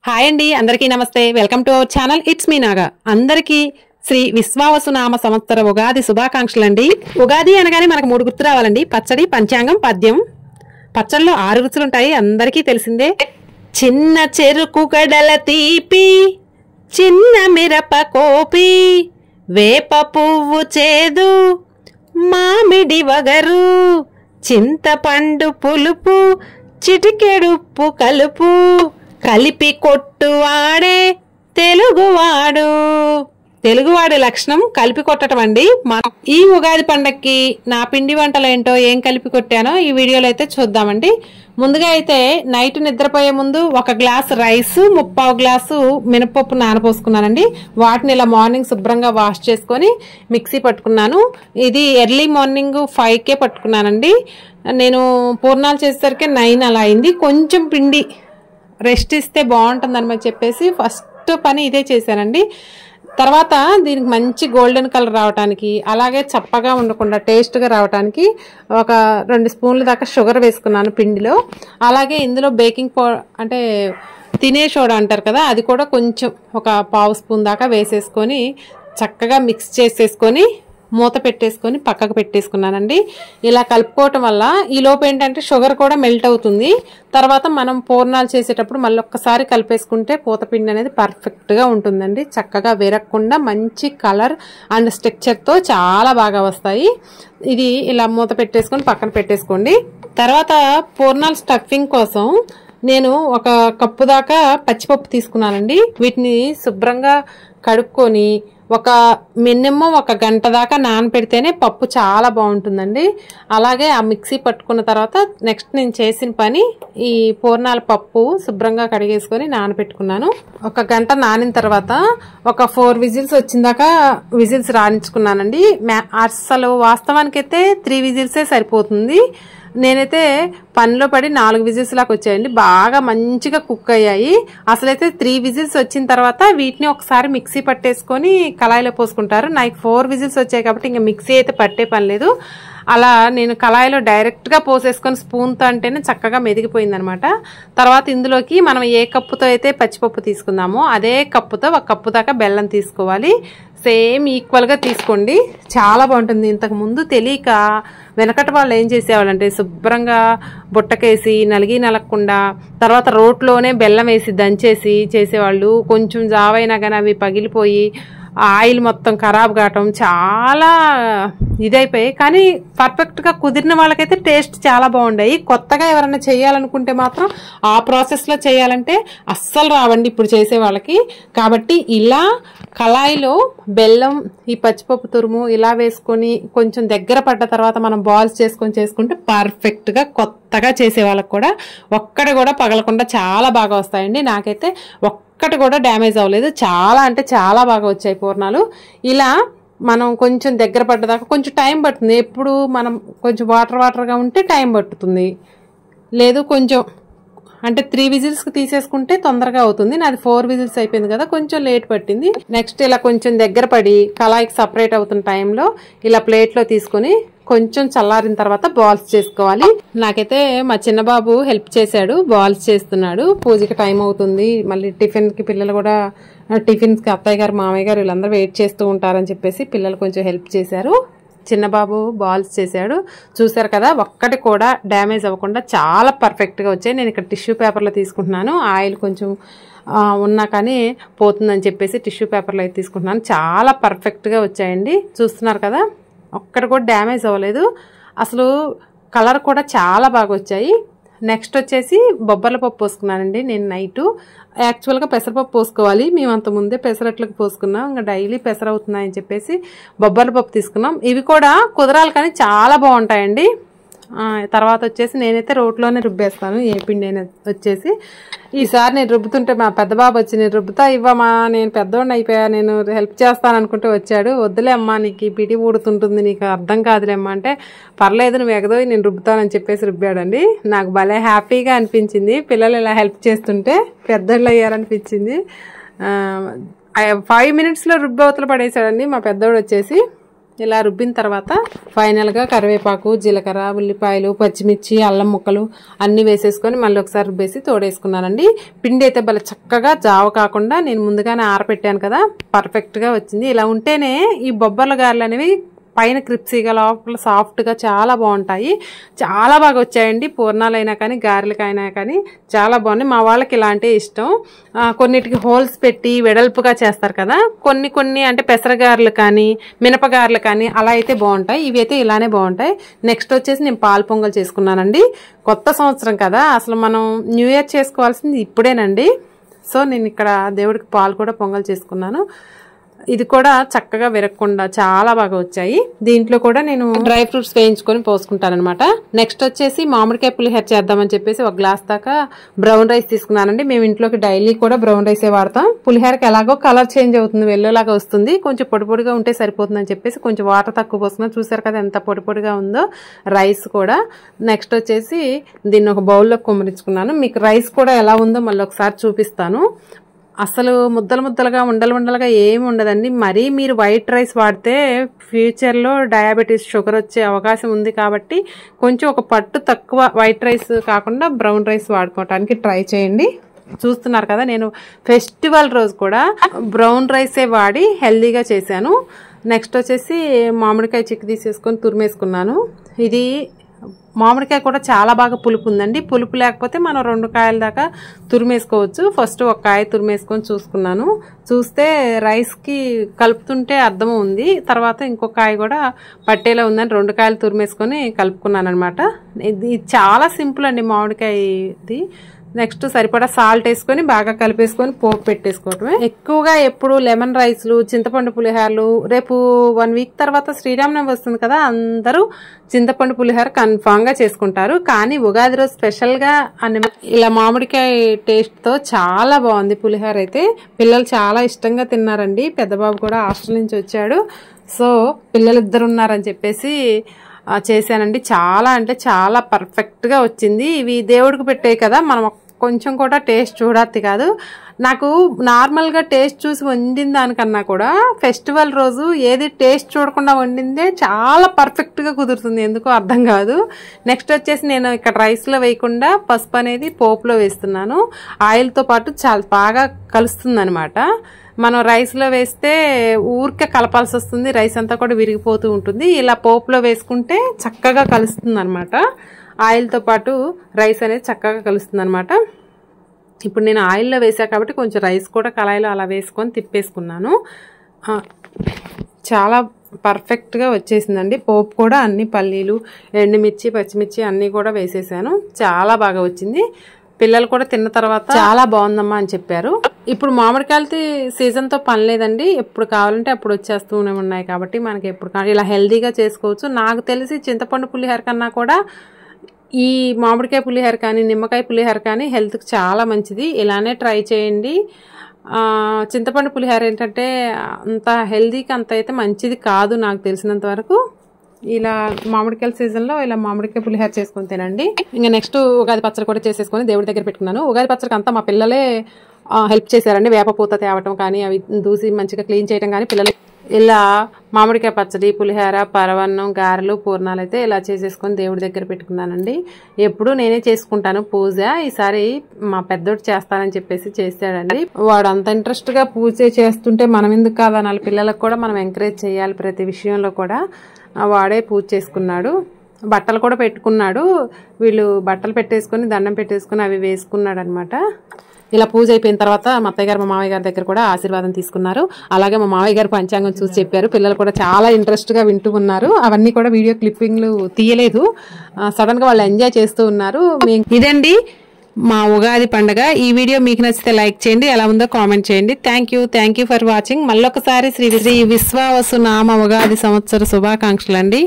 Hi అండి, అందరికీ నమస్తే. Welcome to our channel. It's me Naga. అందరికీ శ్రీ విశ్వావసునామ సంవత్సర ఉగాది శుభాకాంక్షలు అండి. ఉగాది అనగానే మనకు 3 గుర్తు రావాలండి: పచ్చడి, పంచాంగం, పద్యం. పచ్చడిలో 6 రుచులు ఉంటాయి, అందరికీ తెలిసిందే. చిన్న చెరుకు గడల తీపి, చిన్న మిరప కోపి, వేప పువ్వు చేదు, మామిడి వగరు, చింతపండు పులుపు, చిటికెడుప్పు కలుపు, కలిపి కొట్టువాడే తెలుగువాడి లక్షణం కలిపి కొట్టడం అండి. ఈ ఉగాది పండక్కి నా పిండి వంటలు ఏంటో ఏం కలిపి కొట్టానో ఈ వీడియోలో అయితే చూద్దామండి. ముందుగా అయితే నైట్ నిద్రపోయే ముందు 1 గ్లాస్ రైస్, 3/4 గ్లాసు మినపప్పు నానపోసుకున్నానండి. వాటిని ఇలా మార్నింగ్ శుభ్రంగా వాష్ చేసుకొని మిక్సీ పట్టుకున్నాను. ఇది ఎర్లీ మార్నింగ్ 5కే పట్టుకున్నానండి. నేను పూర్ణాలు చేసేసరికి 9 అలా అయింది. కొంచెం పిండి రెస్ట్ ఇస్తే బాగుంటుందని చెప్పేసి ఫస్ట్ పని ఇదే చేశానండి. తర్వాత దీనికి మంచి గోల్డెన్ కలర్ రావడానికి, అలాగే చప్పగా ఉండకుండా టేస్ట్గా రావడానికి 2 స్పూన్ల దాకా షుగర్ వేసుకున్నాను పిండిలో. అలాగే ఇందులో బేకింగ్ పౌడర్ అంటే తినే సోడా అంటారు కదా, అది కూడా కొంచెం 1/2 స్పూన్ దాకా వేసేసుకొని చక్కగా మిక్స్ చేసేసుకొని మూత పెట్టేసుకొని పక్కకు పెట్టేసుకున్నానండి. ఇలా కలుపుకోవటం వల్ల ఈ లోపు ఏంటంటే షుగర్ కూడా మెల్ట్ అవుతుంది. తర్వాత మనం పూర్ణాలు చేసేటప్పుడు మళ్ళీ ఒక్కసారి కలిపేసుకుంటే పూతపిండి అనేది పర్ఫెక్ట్గా ఉంటుందండి. చక్కగా విరగకుండా మంచి కలర్ అండ్ స్ట్రక్చర్తో చాలా బాగా వస్తాయి. ఇది ఇలా మూత పెట్టేసుకొని పక్కన పెట్టేసుకోండి. తర్వాత పూర్ణాల స్టఫింగ్ కోసం నేను 1 కప్పు దాకా పచ్చిపప్పు తీసుకున్నానండి. వీటిని శుభ్రంగా కడుక్కొని మినిమం 1 గంట దాకా నానపెడితేనే పప్పు చాలా బాగుంటుందండి. అలాగే ఆ మిక్సీ పట్టుకున్న తర్వాత నెక్స్ట్ నేను చేసిన పని ఈ పూర్ణాల పప్పు శుభ్రంగా కడిగేసుకొని నానపెట్టుకున్నాను. 1 గంట నానిన తర్వాత 4 విజిల్స్ వచ్చిందాకా విజిల్స్ రాణించుకున్నానండి. అసలు వాస్తవానికైతే 3 విజిల్సే సరిపోతుంది. నేనైతే పనిలో పడి 4 విజిల్స్ లాగా వచ్చాయండి. బాగా మంచిగా కుక్ అయ్యాయి. అసలైతే 3 విజిల్స్ వచ్చిన తర్వాత వీటిని ఒకసారి మిక్సీ పట్టేసుకొని కళాయిలో పోసుకుంటారు. నాకు 4 విజిల్స్ వచ్చాయి కాబట్టి ఇంకా మిక్సీ అయితే పట్టే పని లేదు. అలా నేను కళాయిలో డైరెక్ట్గా పోసేసుకొని స్పూన్తో అంటేనే చక్కగా మెదిగిపోయింది అనమాట. తర్వాత ఇందులోకి మనం ఏ కప్పుతో అయితే పచ్చిపప్పు తీసుకుందామో అదే కప్పుతో 1 కప్పు దాకా బెల్లం తీసుకోవాలి. సేమ్ ఈక్వల్గా తీసుకోండి, చాలా బాగుంటుంది. ఇంతకుముందు తెలియక వెనకటి వాళ్ళు ఏం చేసేవాళ్ళంటే శుభ్రంగా బుట్టకేసి నలగకుండా తర్వాత రోట్లోనే బెల్లం వేసి దంచేసి చేసేవాళ్ళు. కొంచెం జావైనా కానీ అవి పగిలిపోయి ఆయిల్ మొత్తం ఖరాబ్ కావటం చాలా ఇదైపోయాయి. కానీ పర్ఫెక్ట్గా కుదిరిన వాళ్ళకైతే టేస్ట్ చాలా బాగుండాయి. కొత్తగా ఎవరైనా చేయాలనుకుంటే మాత్రం ఆ ప్రాసెస్లో చేయాలంటే అస్సలు రావండి ఇప్పుడు చేసే వాళ్ళకి. కాబట్టి ఇలా కళాయిలో బెల్లం, ఈ పచ్చిపప్పు తురుము ఇలా వేసుకొని కొంచెం దగ్గర పడ్డ తర్వాత మనం బాల్స్ చేసుకుంటే పర్ఫెక్ట్గా కొత్తగా చేసే వాళ్ళకి కూడా ఒక్కటి కూడా పగలకుండా చాలా బాగా వస్తాయండి. నాకైతే ఒక్కటి కూడా డ్యామేజ్ అవ్వలేదు. చాలా అంటే చాలా బాగా వచ్చాయి పూర్ణాలు. ఇలా మనం కొంచెం దగ్గర పడ్డదాకా కొంచెం టైం పడుతుంది. ఎప్పుడు మనం కొంచెం వాటర్గా ఉంటే టైం పట్టుతుంది, లేదు కొంచెం అంటే 3 విజిల్స్కి తీసేసుకుంటే తొందరగా అవుతుంది. నాది 4 విజిల్స్ అయిపోయింది కదా, కొంచెం లేట్ పట్టింది. నెక్స్ట్ ఇలా కొంచెం దగ్గర పడి కళాయికి సపరేట్ అవుతున్న టైంలో ఇలా ప్లేట్లో తీసుకొని కొంచెం చల్లారిన తర్వాత బాల్స్ చేసుకోవాలి. నాకైతే మా చిన్న బాబు హెల్ప్ చేశాడు, బాల్స్ చేస్తున్నాడు. పూజకి టైం అవుతుంది, మళ్ళీ టిఫిన్కి పిల్లలు కూడా టిఫిన్స్కి అత్తయ్య గారు మామయ్య గారు వీళ్ళందరూ వెయిట్ చేస్తూ ఉంటారని చెప్పేసి పిల్లలు కొంచెం హెల్ప్ చేశారు. చిన్నబాబు బాల్స్ చేశాడు. చూసారు కదా, ఒక్కటి కూడా డ్యామేజ్ అవ్వకుండా చాలా పర్ఫెక్ట్గా వచ్చాయి. నేను ఇక్కడ టిష్యూ పేపర్లో తీసుకుంటున్నాను. ఆయిల్ కొంచెం ఉన్నా కానీ పోతుందని చెప్పేసి టిష్యూ పేపర్లో అయితే తీసుకుంటున్నాను. చాలా పర్ఫెక్ట్గా వచ్చాయండి. చూస్తున్నారు కదా, ఒక్కటి కూడా డ్యామేజ్ అవ్వలేదు. అసలు కలర్ కూడా చాలా బాగా వచ్చాయి. నెక్స్ట్ వచ్చేసి బొబ్బర్ల పప్పు పోసుకున్నానండి నేను నైటు. యాక్చువల్గా పెసరపప్పు పోసుకోవాలి, మేము అంత ముందే పెసరట్లకు పోసుకున్నాం. ఇంకా డైలీ పెసర అవుతున్నాయని చెప్పేసి బొబ్బర్ల పప్పు తీసుకున్నాం. ఇవి కూడా కుదరాలి కానీ చాలా బాగుంటాయండి. తర్వాత వచ్చేసి నేనైతే రోట్లోనే రుబ్బేస్తాను ఏ పిండి అయినా. వచ్చేసి ఈసారి నేను రుబ్బుతుంటే మా పెద్ద బాబు వచ్చి నేను రుబ్బుతా ఇవ్వమా, నేను పెద్దోడిని అయిపోయా, నేను హెల్ప్ చేస్తాను అనుకుంటే వచ్చాడు. వద్దులే అమ్మా, నీకు ఈ పిడి ఊడుతుంటుంది, నీకు అర్థం కాదులేమ్మా అంటే, పర్లేదు నువ్వు ఎగదోయి నేను రుబ్బుతానని చెప్పేసి రుబ్బాడండి. నాకు భలే హ్యాపీగా అనిపించింది పిల్లలు ఇలా హెల్ప్ చేస్తుంటే. పెద్దోళ్ళు అయ్యారనిపించింది. 5 మినిట్స్లో రుబ్బవతలు పడేశాడండి మా పెద్దోడు వచ్చేసి. ఇలా రుబ్బిన తర్వాత ఫైనల్గా కరివేపాకు, జీలకర్ర, ఉల్లిపాయలు, పచ్చిమిర్చి, అల్లం ముక్కలు అన్నీ వేసేసుకొని మళ్ళీ ఒకసారి రుబ్బేసి తోడేసుకున్నానండి. పిండి అయితే భలే చక్కగా జావ కాకుండా నేను ముందుగానే ఆరపెట్టాను కదా, పర్ఫెక్ట్గా వచ్చింది. ఇలా ఉంటేనే ఈ బొబ్బర్ల గారెలు అనేవి పైన క్రిప్సీగా లోపల సాఫ్ట్గా చాలా బాగుంటాయి. చాలా బాగా వచ్చాయండి. పూర్ణాలైనా కానీ గారెలకైనా కానీ చాలా బాగున్నాయి. మా వాళ్ళకి ఇలాంటి ఇష్టం. కొన్నిటికి హోల్స్ పెట్టి వెడల్పుగా చేస్తారు కదా, కొన్ని అంటే పెసరగారెలు కానీ మినపగారెలు కానీ అలా అయితే బాగుంటాయి. ఇవి అయితే ఇలానే బాగుంటాయి. నెక్స్ట్ వచ్చేసి నేను పాలు పొంగల్ చేసుకున్నానండి. కొత్త సంవత్సరం కదా, అసలు మనం న్యూ ఇయర్ చేసుకోవాల్సింది ఇప్పుడేనండి. సో నేను ఇక్కడ దేవుడికి పాలు కూడా పొంగల్ చేసుకున్నాను. ఇది కూడా చక్కగా విరగకుండా చాలా బాగా వచ్చాయి. దీంట్లో కూడా నేను డ్రై ఫ్రూట్స్ వేయించుకొని పోసుకుంటానమాట. నెక్స్ట్ వచ్చేసి మామిడికాయ పులిహోర చేద్దామని చెప్పేసి 1 గ్లాస్ దాకా బ్రౌన్ రైస్ తీసుకున్నానండి. మేము ఇంట్లోకి డైలీ కూడా బ్రౌన్ రైసే వాడతాం. పులిహోరకి ఎలాగో కలర్ చేంజ్ అవుతుంది, వెల్లోలాగా వస్తుంది. కొంచెం పొడి పొడిగా ఉంటే సరిపోతుందని చెప్పేసి కొంచెం వాటర్ తక్కువ పోసుకున్నా. చూసారు కదా ఎంత పొడి పొడిగా ఉందో రైస్ కూడా. నెక్స్ట్ వచ్చేసి దీన్ని ఒక బౌల్లో కుమ్మరించుకున్నాను. మీకు రైస్ కూడా ఎలా ఉందో మళ్ళీ ఒకసారి చూపిస్తాను. అసలు ముద్దలుగా ఉండలుగా ఏమి ఉండదండి. మరీ మీరు వైట్ రైస్ వాడితే ఫ్యూచర్లో డయాబెటీస్, షుగర్ వచ్చే అవకాశం ఉంది. కాబట్టి కొంచెం ఒక పట్టు తక్కువ వైట్ రైస్ కాకుండా బ్రౌన్ రైస్ వాడుకోవటానికి ట్రై చేయండి. చూస్తున్నారు కదా, నేను ఫెస్టివల్ రోజు కూడా బ్రౌన్ రైసే వాడి హెల్దీగా చేశాను. నెక్స్ట్ వచ్చేసి మామిడికాయ చిక్కు తీసేసుకొని తురిమేసుకున్నాను. ఇది మామిడికాయ కూడా చాలా బాగా పులుపు ఉందండి. పులుపు లేకపోతే మనం 2 కాయల దాకా తురిమేసుకోవచ్చు. ఫస్ట్ 1 కాయ తురిమేసుకొని చూసుకున్నాను. చూస్తే రైస్కి కలుపుతుంటే అర్థం ఉంది. తర్వాత ఇంకొక కాయ కూడా పట్టేలా ఉందని 2 కాయలు తురిమేసుకొని కలుపుకున్నాను అనమాట. ఇది చాలా సింపుల్ అండి మామిడికాయ ఇది. నెక్స్ట్ సరిపడా సాల్ట్ వేసుకొని బాగా కలిపేసుకొని పోపు పెట్టేసుకోవటమే. ఎక్కువగా ఎప్పుడు లెమన్ రైస్లు, చింతపండు పులిహోరలు, రేపు 1 వీక్ తర్వాత శ్రీరామనవమి వస్తుంది కదా, అందరూ చింతపండు పులిహోర కన్ఫామ్ గా చేసుకుంటారు. కానీ ఉగాది రోజు స్పెషల్ గా ఇలా మామిడికాయ టేస్ట్ తో చాలా బాగుంది పులిహోర అయితే. పిల్లలు చాలా ఇష్టంగా తిన్నారండి. పెద్ద బాబు కూడా హాస్టల్ నుంచి వచ్చాడు. సో పిల్లలు 2 ఉన్నారని చెప్పేసి చేశానండి. చాలా అంటే చాలా పర్ఫెక్ట్ గా వచ్చింది. ఇవి దేవుడికి పెట్టాయి కదా, మనం కొంచెం కూడా టేస్ట్ చూడద్ది కాదు. నాకు నార్మల్ గా టేస్ట్ చూసి వండిన దానికన్నా కూడా ఫెస్టివల్ రోజు ఏది టేస్ట్ చూడకుండా వండిందే చాలా పర్ఫెక్ట్ గా కుదురుతుంది. ఎందుకో అర్థం కాదు. నెక్స్ట్ వచ్చేసి నేను ఇక్కడ రైస్ లో వేయకుండా పసుపు అనేది పోపులో వేస్తున్నాను. ఆయిల్ తో పాటు చాలా బాగా కలుస్తుంది అనమాట. మనం రైస్లో వేస్తే ఊరికే కలపాల్సి వస్తుంది, రైస్ అంతా కూడా విరిగిపోతూ ఉంటుంది. ఇలా పోపులో వేసుకుంటే చక్కగా కలుస్తుంది అనమాట. ఆయిల్తో పాటు రైస్ అనేది చక్కగా కలుస్తుంది అనమాట. ఇప్పుడు నేను ఆయిల్లో వేసా కాబట్టి కొంచెం రైస్ కూడా కళాయిలో అలా వేసుకొని తిప్పేసుకున్నాను. చాలా పర్ఫెక్ట్గా వచ్చేసిందండి. పోపు కూడా అన్ని పల్లీలు, ఎండుమిర్చి, పచ్చిమిర్చి అన్నీ కూడా వేసేసాను. చాలా బాగా వచ్చింది. పిల్లలు కూడా తిన్న తర్వాత చాలా బాగుందమ్మా అని చెప్పారు. ఇప్పుడు మామిడికాయలతో సీజన్తో పని లేదండి. ఎప్పుడు కావాలంటే అప్పుడు వచ్చేస్తూనే ఉన్నాయి కాబట్టి మనకి ఎప్పుడు ఇలా హెల్దీగా చేసుకోవచ్చు. నాకు తెలిసి చింతపండు పులిహోర కన్నా కూడా ఈ మామిడికాయ పులిహోర కానీ నిమ్మకాయ పులిహోర కానీ హెల్త్కి చాలా మంచిది. ఇలానే ట్రై చేయండి. చింతపండు పులిహోర ఏంటంటే అంత హెల్దీకి అంత అయితే మంచిది కాదు నాకు తెలిసినంత వరకు. ఇలా మామిడికాయల సీజన్లో ఇలా మామిడికాయ పులిహోర చేసుకొని తినండి. ఇంకా నెక్స్ట్ ఉగాది పచ్చడి కూడా చేసేసుకొని దేవుడి దగ్గర పెట్టుకున్నాను. ఉగాది పచ్చడికి అంతా మా పిల్లలే హెల్ప్ చేశారండి. వేపపూత తేవటం కానీ అవి దూసి మంచిగా క్లీన్ చేయడం కానీ పిల్లలు ఇలా మామిడికాయ పచ్చడి, పులిహోర, పరవన్నం, గారెలు, పూర్ణాలు అయితే ఇలా చేసేసుకొని దేవుడి దగ్గర పెట్టుకున్నానండి. ఎప్పుడు నేనే చేసుకుంటాను పూజ. ఈసారి మా పెద్దోడు చేస్తానని చెప్పేసి చేశాడండి. వాడు అంత ఇంట్రెస్ట్గా పూజ చేస్తుంటే మనం ఎందుకు కాదనాలి? పిల్లలకు కూడా మనం ఎంకరేజ్ చేయాలి ప్రతి విషయంలో కూడా. వాడే పూజ చేసుకున్నాడు. బట్టలు కూడా పెట్టుకున్నాడు. వీళ్ళు బట్టలు పెట్టేసుకొని దండం పెట్టేసుకొని అవి వేసుకున్నాడు అనమాట. ఇలా పూజ అయిపోయిన తర్వాత మా అత్తయ్య గారు మా మామయ్య గారి దగ్గర కూడా ఆశీర్వాదం తీసుకున్నారు. అలాగే మా మామయ్య గారు పంచాంగం చూసి చెప్పారు. పిల్లలు కూడా చాలా ఇంట్రెస్ట్ గా వింటూ ఉన్నారు. అవన్నీ కూడా వీడియో క్లిప్పింగ్లు తీయలేదు, సడన్ గా వాళ్ళు ఎంజాయ్ చేస్తూ ఉన్నారు. ఇదండి మా ఉగాది పండుగ. ఈ వీడియో మీకు నచ్చితే లైక్ చేయండి, ఎలా ఉందో కామెంట్ చేయండి. Thank you for watching. మళ్ళొకసారి శ్రీ విశ్వావసు నామ ఉగాది సంవత్సర శుభాకాంక్షలు అండి.